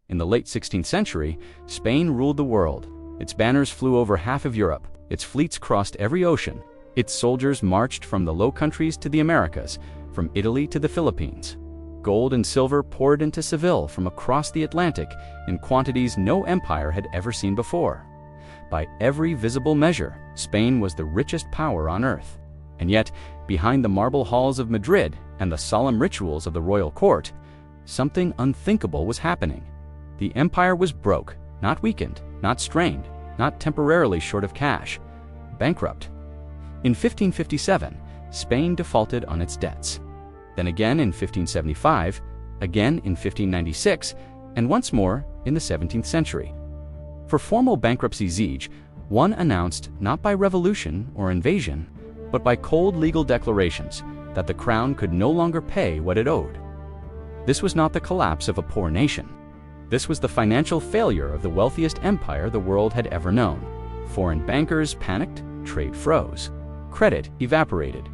In the late 16th century, Spain ruled the world. Its banners flew over half of Europe. Its fleets crossed every ocean. Its soldiers marched from the Low Countries to the Americas, from Italy to the Philippines. Gold and silver poured into Seville from across the Atlantic in quantities no empire had ever seen before. By every visible measure, Spain was the richest power on earth. And yet, behind the marble halls of Madrid and the solemn rituals of the royal court, something unthinkable was happening. The empire was broke, not weakened, not strained, not temporarily short of cash, bankrupt. In 1557, Spain defaulted on its debts. Then again in 1575, again in 1596, and once more in the 17th century. For formal bankruptcy siege, one announced not by revolution or invasion, but by cold legal declarations that the crown could no longer pay what it owed. This was not the collapse of a poor nation. This was the financial failure of the wealthiest empire the world had ever known. Foreign bankers panicked, trade froze, credit evaporated,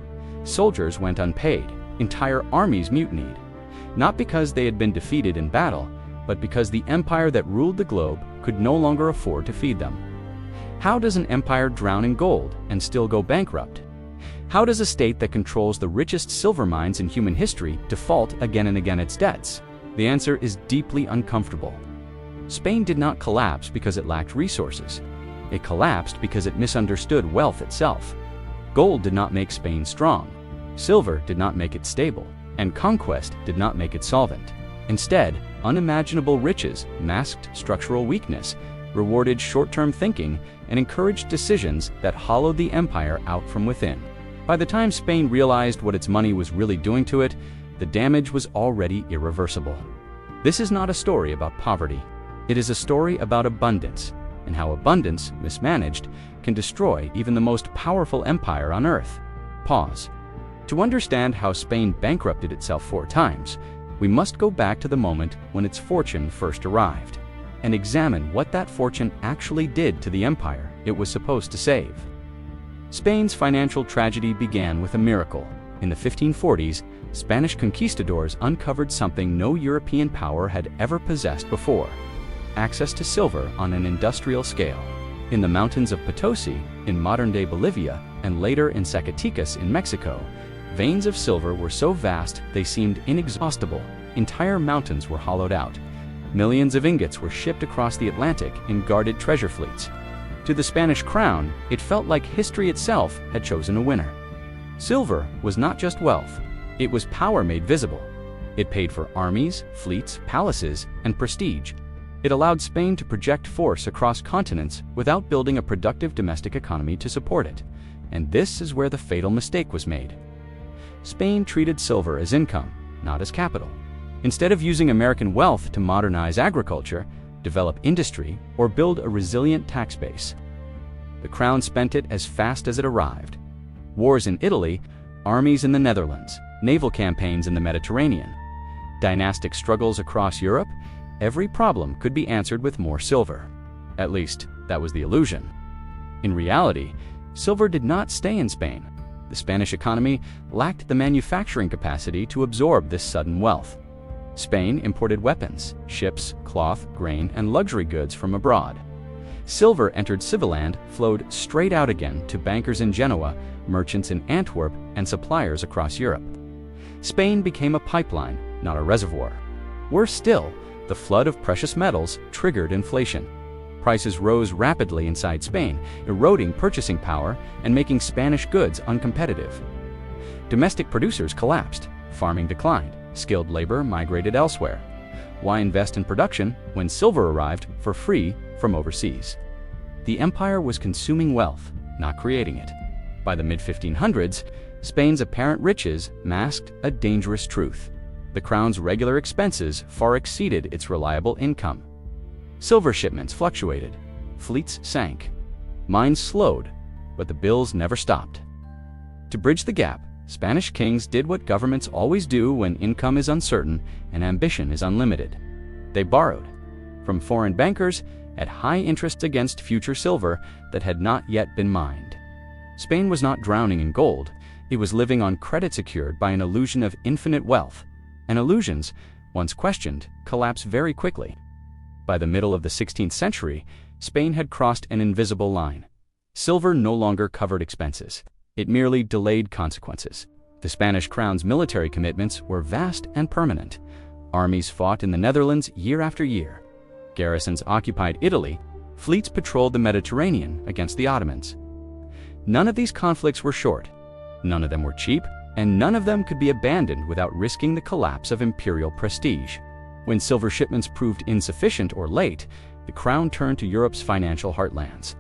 soldiers went unpaid, entire armies mutinied, not because they had been defeated in battle, but because the empire that ruled the globe could no longer afford to feed them. How does an empire drown in gold and still go bankrupt? How does a state that controls the richest silver mines in human history default again and again its debts? The answer is deeply uncomfortable. Spain did not collapse because it lacked resources. It collapsed because it misunderstood wealth itself. Gold did not make Spain strong. Silver did not make it stable. And conquest did not make it solvent. Instead, unimaginable riches masked structural weakness, rewarded short-term thinking, and encouraged decisions that hollowed the empire out from within. By the time Spain realized what its money was really doing to it, the damage was already irreversible. This is not a story about poverty. It is a story about abundance, and how abundance, mismanaged, can destroy even the most powerful empire on earth. Pause. To understand how Spain bankrupted itself 4 times, we must go back to the moment when its fortune first arrived, and examine what that fortune actually did to the empire it was supposed to save. Spain's financial tragedy began with a miracle. In the 1540s, Spanish conquistadors uncovered something no European power had ever possessed before: access to silver on an industrial scale. In the mountains of Potosi, in modern-day Bolivia, and later in Zacatecas in Mexico, veins of silver were so vast they seemed inexhaustible. Entire mountains were hollowed out. Millions of ingots were shipped across the Atlantic in guarded treasure fleets. To the Spanish crown, it felt like history itself had chosen a winner. Silver was not just wealth, it was power made visible. It paid for armies, fleets, palaces, and prestige. It allowed Spain to project force across continents without building a productive domestic economy to support it. And this is where the fatal mistake was made. Spain treated silver as income, not as capital. Instead of using American wealth to modernize agriculture, develop industry, or build a resilient tax base, the crown spent it as fast as it arrived. Wars in Italy, armies in the Netherlands, naval campaigns in the Mediterranean, dynastic struggles across Europe, every problem could be answered with more silver. At least, that was the illusion. In reality, silver did not stay in Spain. The Spanish economy lacked the manufacturing capacity to absorb this sudden wealth. Spain imported weapons, ships, cloth, grain, and luxury goods from abroad. Silver entered Civiland, flowed straight out again to bankers in Genoa, merchants in Antwerp, and suppliers across Europe. Spain became a pipeline, not a reservoir. Worse still, the flood of precious metals triggered inflation. Prices rose rapidly inside Spain, eroding purchasing power and making Spanish goods uncompetitive. Domestic producers collapsed, farming declined, skilled labor migrated elsewhere. Why invest in production when silver arrived for free from overseas? The empire was consuming wealth, not creating it. By the mid-1500s, Spain's apparent riches masked a dangerous truth. The crown's regular expenses far exceeded its reliable income. Silver shipments fluctuated, fleets sank, mines slowed, but the bills never stopped. To bridge the gap, Spanish kings did what governments always do when income is uncertain and ambition is unlimited. They borrowed from foreign bankers at high interest against future silver that had not yet been mined. Spain was not drowning in gold, it was living on credit secured by an illusion of infinite wealth. And illusions, once questioned, collapse very quickly. By the middle of the 16th century, Spain had crossed an invisible line. Silver no longer covered expenses. It merely delayed consequences. The Spanish crown's military commitments were vast and permanent. Armies fought in the Netherlands year after year. Garrisons occupied Italy. Fleets patrolled the Mediterranean against the Ottomans. None of these conflicts were short. None of them were cheap, and none of them could be abandoned without risking the collapse of imperial prestige. When silver shipments proved insufficient or late, the crown turned to Europe's financial heartlands.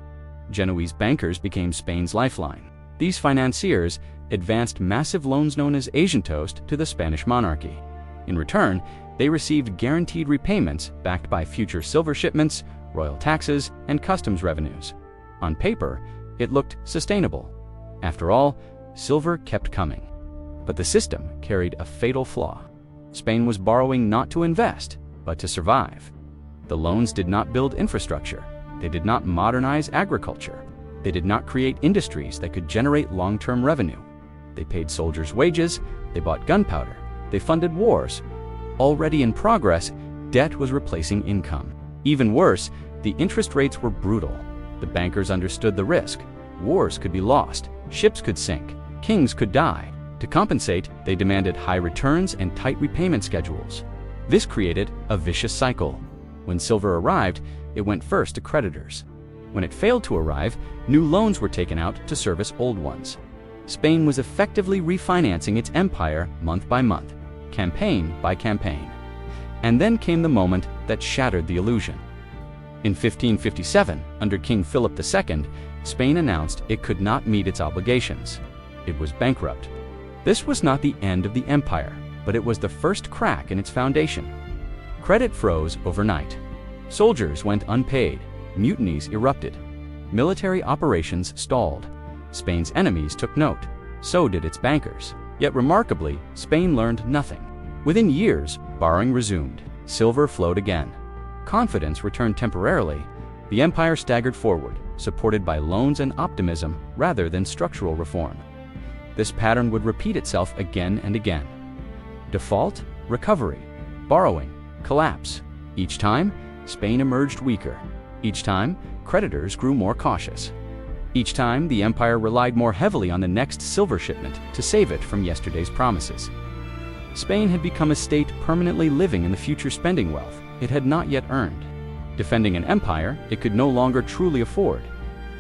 Genoese bankers became Spain's lifeline. These financiers advanced massive loans known as Asian toast to the Spanish monarchy. In return, they received guaranteed repayments backed by future silver shipments, royal taxes, and customs revenues. On paper, it looked sustainable. After all, silver kept coming. But the system carried a fatal flaw. Spain was borrowing not to invest, but to survive. The loans did not build infrastructure. They did not modernize agriculture. They did not create industries that could generate long-term revenue. They paid soldiers' wages, they bought gunpowder, they funded wars. Already in progress, debt was replacing income. Even worse, the interest rates were brutal. The bankers understood the risk. Wars could be lost, ships could sink, kings could die. To compensate, they demanded high returns and tight repayment schedules. This created a vicious cycle. When silver arrived, it went first to creditors. When it failed to arrive, new loans were taken out to service old ones. Spain was effectively refinancing its empire month by month, campaign by campaign. And then came the moment that shattered the illusion. In 1557, under King Philip II, Spain announced it could not meet its obligations. It was bankrupt. This was not the end of the empire, but it was the first crack in its foundation. Credit froze overnight. Soldiers went unpaid. Mutinies erupted. Military operations stalled. Spain's enemies took note. So did its bankers. Yet remarkably, Spain learned nothing. Within years, borrowing resumed. Silver flowed again. Confidence returned temporarily. The empire staggered forward, supported by loans and optimism rather than structural reform. This pattern would repeat itself again and again. Default, recovery, borrowing, collapse. Each time, Spain emerged weaker. Each time, creditors grew more cautious. Each time, the empire relied more heavily on the next silver shipment to save it from yesterday's promises. Spain had become a state permanently living in the future spending wealth it had not yet earned. Defending an empire it could no longer truly afford.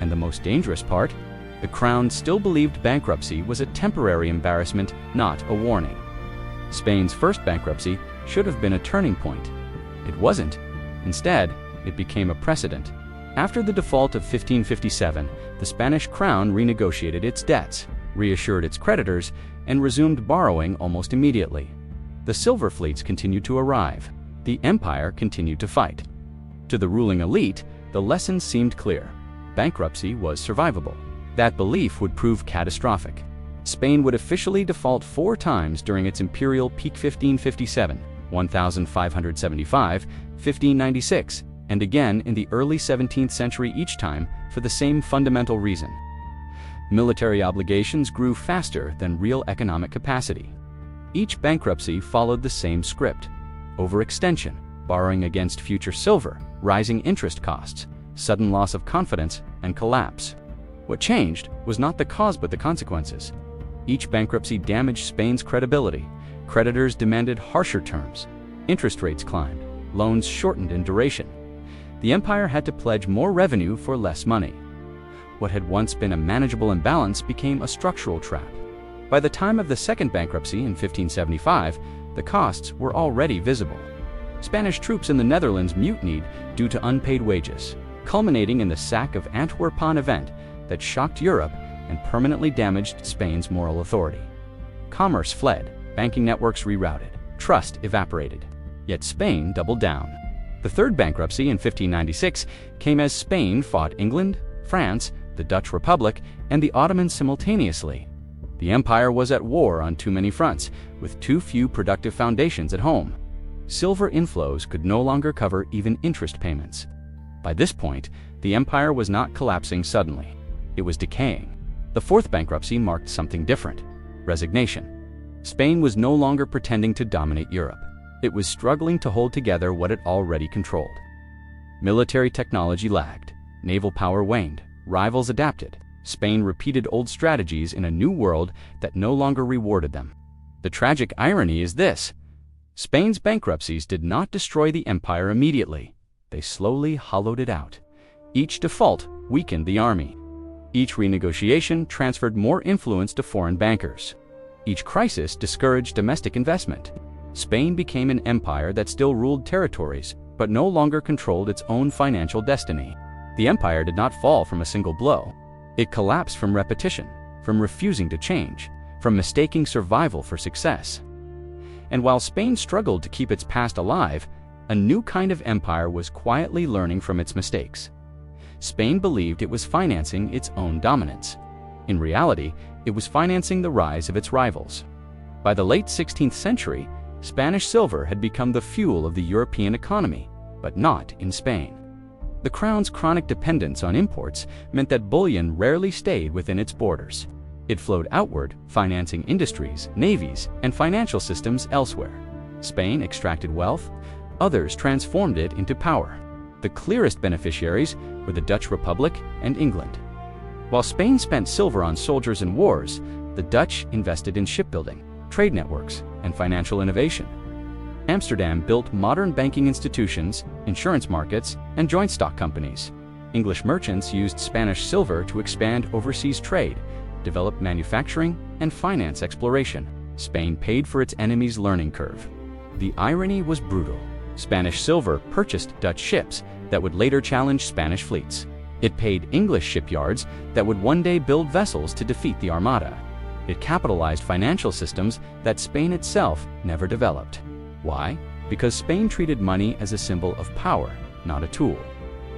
And the most dangerous part, the crown still believed bankruptcy was a temporary embarrassment, not a warning. Spain's first bankruptcy should have been a turning point. It wasn't. Instead, it became a precedent. After the default of 1557, the Spanish crown renegotiated its debts, reassured its creditors, and resumed borrowing almost immediately. The silver fleets continued to arrive. The empire continued to fight. To the ruling elite, the lesson seemed clear. Bankruptcy was survivable. That belief would prove catastrophic. Spain would officially default 4 times during its imperial peak: 1557, 1575, 1596, and again in the early 17th century, each time for the same fundamental reason. Military obligations grew faster than real economic capacity. Each bankruptcy followed the same script: overextension, borrowing against future silver, rising interest costs, sudden loss of confidence, and collapse. What changed was not the cause but the consequences. Each bankruptcy damaged Spain's credibility. Creditors demanded harsher terms. Interest rates climbed. Loans shortened in duration. The empire had to pledge more revenue for less money. What had once been a manageable imbalance became a structural trap. By the time of the second bankruptcy in 1575, the costs were already visible. Spanish troops in the Netherlands mutinied due to unpaid wages, culminating in the sack of Antwerp event that shocked Europe and permanently damaged Spain's moral authority. Commerce fled, banking networks rerouted, trust evaporated. Yet Spain doubled down. The third bankruptcy in 1596 came as Spain fought England, France, the Dutch Republic, and the Ottomans simultaneously. The empire was at war on too many fronts, with too few productive foundations at home. Silver inflows could no longer cover even interest payments. By this point, the empire was not collapsing suddenly. It was decaying. The fourth bankruptcy marked something different: resignation. Spain was no longer pretending to dominate Europe. It was struggling to hold together what it already controlled. Military technology lagged, naval power waned, rivals adapted. Spain repeated old strategies in a new world that no longer rewarded them. The tragic irony is this: Spain's bankruptcies did not destroy the empire immediately. They slowly hollowed it out. Each default weakened the army. Each renegotiation transferred more influence to foreign bankers. Each crisis discouraged domestic investment. Spain became an empire that still ruled territories, but no longer controlled its own financial destiny. The empire did not fall from a single blow. It collapsed from repetition, from refusing to change, from mistaking survival for success. And while Spain struggled to keep its past alive, a new kind of empire was quietly learning from its mistakes. Spain believed it was financing its own dominance. In reality, it was financing the rise of its rivals. By the late 16th century, Spanish silver had become the fuel of the European economy, but not in Spain. The crown's chronic dependence on imports meant that bullion rarely stayed within its borders. It flowed outward, financing industries, navies, and financial systems elsewhere. Spain extracted wealth, others transformed it into power. The clearest beneficiaries were the Dutch Republic and England. While Spain spent silver on soldiers and wars, the Dutch invested in shipbuilding, trade networks, and financial innovation. Amsterdam built modern banking institutions, insurance markets, and joint stock companies. English merchants used Spanish silver to expand overseas trade, develop manufacturing, and finance exploration. Spain paid for its enemies' learning curve. The irony was brutal. Spanish silver purchased Dutch ships that would later challenge Spanish fleets. It paid English shipyards that would one day build vessels to defeat the Armada. It capitalized financial systems that Spain itself never developed. Why? Because Spain treated money as a symbol of power, not a tool.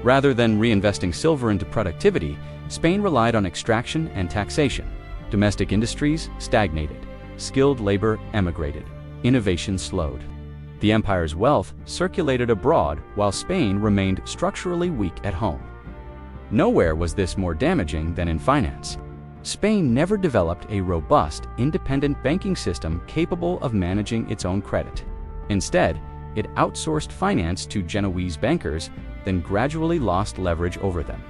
Rather than reinvesting silver into productivity, Spain relied on extraction and taxation. Domestic industries stagnated. Skilled labor emigrated. Innovation slowed. The empire's wealth circulated abroad while Spain remained structurally weak at home. Nowhere was this more damaging than in finance. Spain never developed a robust, independent banking system capable of managing its own credit. Instead, it outsourced finance to Genoese bankers, then gradually lost leverage over them.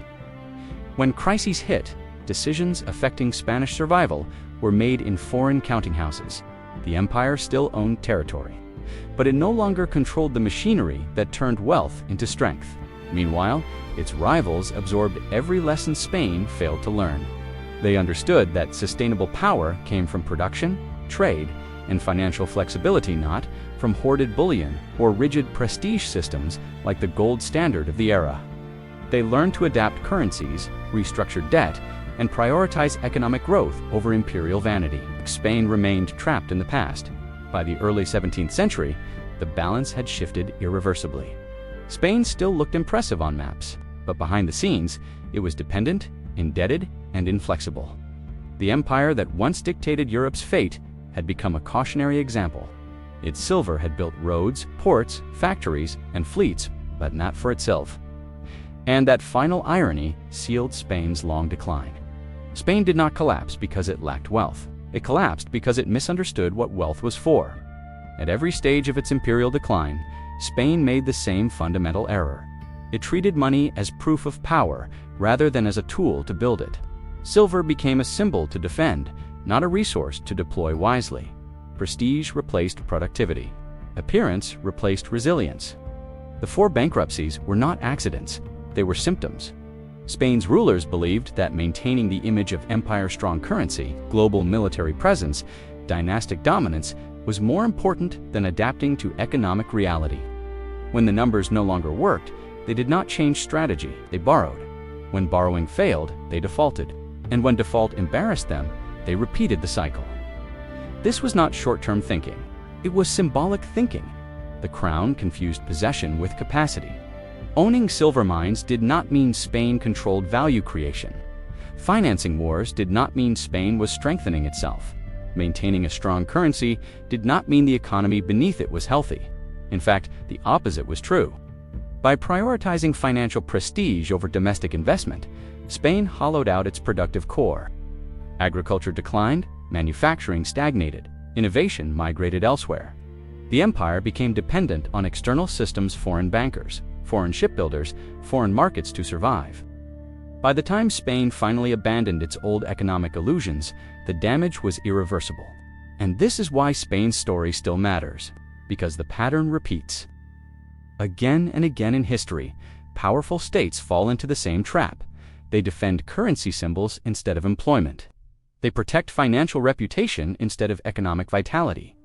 When crises hit, decisions affecting Spanish survival were made in foreign counting houses. The empire still owned territory, but it no longer controlled the machinery that turned wealth into strength. Meanwhile, its rivals absorbed every lesson Spain failed to learn. They understood that sustainable power came from production, trade, and financial flexibility, not from hoarded bullion or rigid prestige systems like the gold standard of the era. They learned to adapt currencies, restructure debt, and prioritize economic growth over imperial vanity. Spain remained trapped in the past. By the early 17th century, the balance had shifted irreversibly. Spain still looked impressive on maps, but behind the scenes, it was dependent, indebted, and inflexible. The empire that once dictated Europe's fate had become a cautionary example. Its silver had built roads, ports, factories, and fleets, but not for itself. And that final irony sealed Spain's long decline. Spain did not collapse because it lacked wealth. It collapsed because it misunderstood what wealth was for. At every stage of its imperial decline, Spain made the same fundamental error. It treated money as proof of power rather than as a tool to build it. Silver became a symbol to defend, not a resource to deploy wisely. Prestige replaced productivity. Appearance replaced resilience. The four bankruptcies were not accidents, they were symptoms. Spain's rulers believed that maintaining the image of empire-strong currency, global military presence, dynastic dominance was more important than adapting to economic reality. When the numbers no longer worked, they did not change strategy, they borrowed. When borrowing failed, they defaulted. And when default embarrassed them, they repeated the cycle. This was not short-term thinking. It was symbolic thinking. The crown confused possession with capacity. Owning silver mines did not mean Spain controlled value creation. Financing wars did not mean Spain was strengthening itself. Maintaining a strong currency did not mean the economy beneath it was healthy. In fact, the opposite was true. By prioritizing financial prestige over domestic investment, Spain hollowed out its productive core. Agriculture declined, manufacturing stagnated, innovation migrated elsewhere. The empire became dependent on external systems, foreign bankers, foreign shipbuilders, foreign markets to survive. By the time Spain finally abandoned its old economic illusions, the damage was irreversible. And this is why Spain's story still matters, because the pattern repeats. Again and again in history, powerful states fall into the same trap. They defend currency symbols instead of employment. They protect financial reputation instead of economic vitality.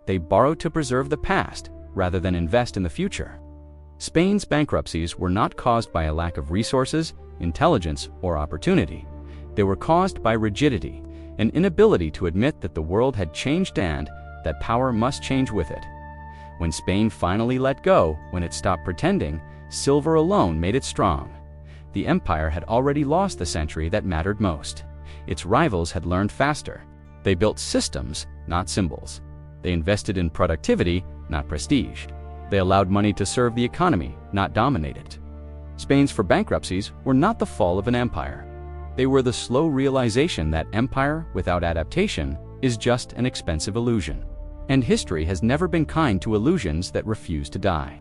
They borrow to preserve the past rather than invest in the future. Spain's bankruptcies were not caused by a lack of resources, intelligence, or opportunity. They were caused by rigidity, an inability to admit that the world had changed and that power must change with it. When Spain finally let go, when it stopped pretending, silver alone made it strong. The empire had already lost the century that mattered most. Its rivals had learned faster. They built systems, not symbols. They invested in productivity, not prestige. They allowed money to serve the economy, not dominate it. Spain's bankruptcies were not the fall of an empire. They were the slow realization that empire without adaptation is just an expensive illusion. And history has never been kind to illusions that refuse to die.